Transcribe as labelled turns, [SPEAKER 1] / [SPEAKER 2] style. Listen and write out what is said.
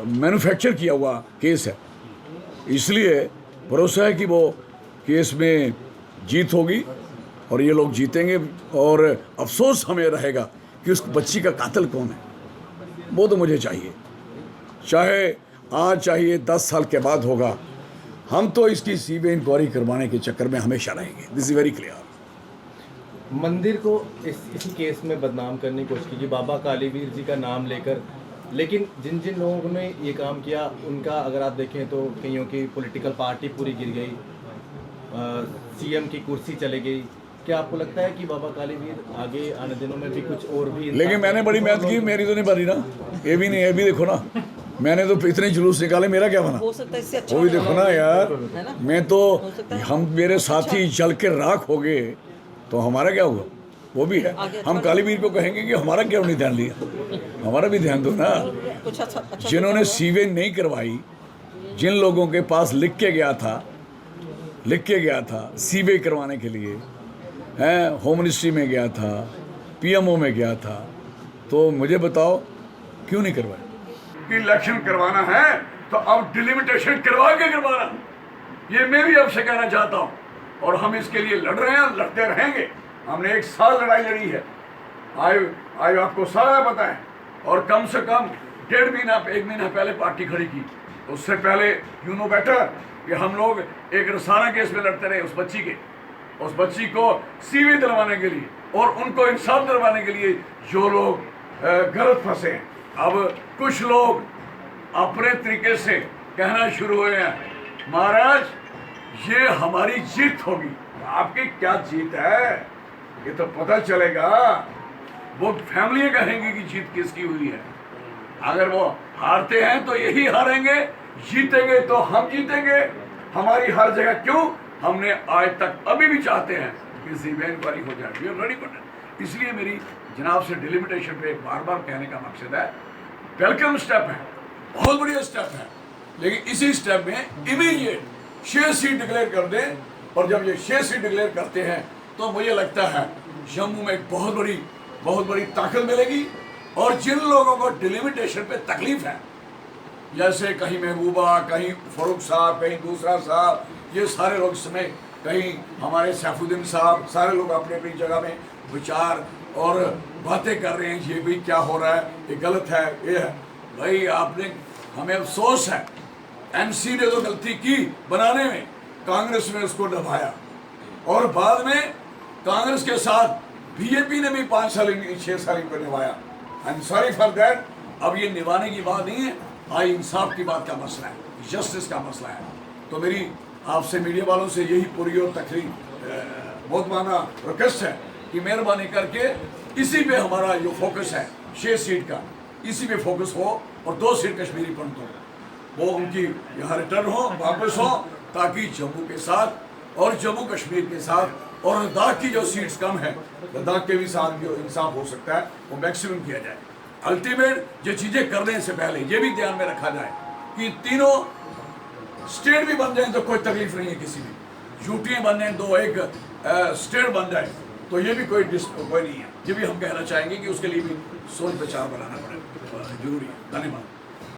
[SPEAKER 1] Manufacture किया हुआ case है, इसलिए भरोसा है कि वो केस में जीत होगी और ये लोग जीतेंगे। और अफसोस हमें रहेगा कि उस बच्ची का कातिल कौन है, वो तो मुझे चाहिए, चाहे आज चाहिए 10 साल के बाद होगा। हम तो इसकी सीबीआई इंक्वायरी करवाने के चक्कर में हमेशा रहेंगे। This is very clear.
[SPEAKER 2] मंदिर को इसी केस में बदनाम करने की कोशिश की, बाबा कालीवीर जी का नाम लेकर, लेकिन जिन जिन लोगों ने ये काम किया उनका अगर आप देखें तो कईयों की पॉलिटिकल पार्टी पूरी गिर गई, सीएम की कुर्सी चली गई। क्या आपको लगता है कि बाबा कालीवीर आगे आने दिनों में भी कुछ और भी?
[SPEAKER 1] लेकिन मैंने बड़ी मेहनत की, मेरी तो नहीं बनी ना, ये भी नहीं, ये भी देखो ना, मैंने तो इतने जुलूस निकाले, मेरा क्या बना?
[SPEAKER 3] हो सकता है इससे अच्छा
[SPEAKER 1] वो भी देखो ना यार,
[SPEAKER 3] है ना?
[SPEAKER 1] मैं तो,
[SPEAKER 3] सकता है।
[SPEAKER 1] हम मेरे साथी जल के राख हो गए तो हमारा क्या हुआ? वो भी है। हम कालीवीर को कहेंगे कि हमारा क्यों नहीं ध्यान लिया? हमारा भी ध्यान दो ना।
[SPEAKER 3] कुछ अच्छा
[SPEAKER 1] जिन्होंने सीवेज नहीं करवाई, जिन लोगों के पास लिख के गया था सीवेज करवाने के लिए, हैं, होम मिनिस्ट्री में गया था, पीएमओ में गया था, तो मुझे बताओ क्यों नहीं करवाया? कि इलेक्शन करवाना है तो अब डिलिमिटेशन करवा के करवाना, ये मैं भी आपसे कहना चाहता हूँ। और हम इसके लिए लड़ रहे हैं, लड़ते रहेंगे। हमने 1 साल लड़ाई लड़ी है, आयु आपको सारा पता है। और कम से कम 1 महीना पहले पार्टी खड़ी की। उससे पहले यू नो बेटर कि हम लोग एक रसाना केस में लड़ते रहे, उस बच्ची को सीवी दिलवाने के लिए और उनको इंसाफ दिलवाने के लिए जो लोग गलत फंसे हैं। अब कुछ लोग अपने तरीके से कहना शुरू हुए हैं, महाराज ये हमारी जीत होगी। आपकी क्या जीत है ये तो पता चलेगा, वो फैमिली कहेंगी कि जीत किसकी हुई है। अगर वो हारते हैं तो यही हारेंगे, जीतेंगे तो हम जीतेंगे। हमारी हर जगह क्यों, हमने आज तक अभी भी चाहते हैं कि सीबीआई इंक्वायरी हो जाए, we are ready for that. इसलिए मेरी जनाब से डिलिमिटेशन पे बार बार कहने का मकसद है, वेलकम स्टेप है, बहुत बढ़िया स्टेप है, लेकिन इसी स्टेप में इमीडिएट 6 सीट डिक्लेयर कर दें। और जब ये 6 सीट डिक्लेयर करते हैं तो मुझे लगता है जम्मू में एक बहुत बड़ी ताकत मिलेगी। और जिन लोगों को डिलिमिटेशन पे तकलीफ है, जैसे कहीं महबूबा, कहीं फरूक साहब, कहीं दूसरा साहब, ये सारे लोग इसमें, कहीं हमारे सैफुद्दीन साहब, सारे लोग अपनी अपनी जगह में विचार और बातें कर रहे हैं, ये भी क्या हो रहा है, ये गलत है, ये है। भाई आपने, हमें अफसोस है, एमसी ने तो गलती की बनाने में, कांग्रेस ने उसको दबाया और बाद में कांग्रेस के साथ बीजेपी ने भी 5 साल 6 साल को निभाया। I am sorry for that. अब ये निभाने की बात नहीं है, आई इंसाफ की बात का मसला है, जस्टिस का मसला है। तो मेरी आपसे मीडिया वालों से यही पूरी और तकरीब बहुत माना रिक्वेस्ट है कि मेहरबानी करके इसी पे हमारा जो फोकस है 6 सीट का, इसी पे फोकस हो और 2 सीट कश्मीरी पंडित हो, वो उनकी यहाँ रिटर्न हो, वापस हो, ताकि जम्मू के साथ और जम्मू कश्मीर के साथ और लद्दाख की जो सीट्स कम है, लद्दाख के भी साथ जो इंसाफ हो सकता है वो मैक्सिमम किया जाए। अल्टीमेट ये चीज़ें करने से पहले ये भी ध्यान में रखा जाए कि तीनों स्टेट भी बन जाए तो कोई तकलीफ नहीं है किसी भी, यूटियाँ बन जाए तो एक स्टेट बन जाए तो ये भी कोई नहीं है। ये भी हम कहना चाहेंगे कि उसके लिए भी सोच विचार बनाना पड़ेगा, जरूरी है। धन्यवाद।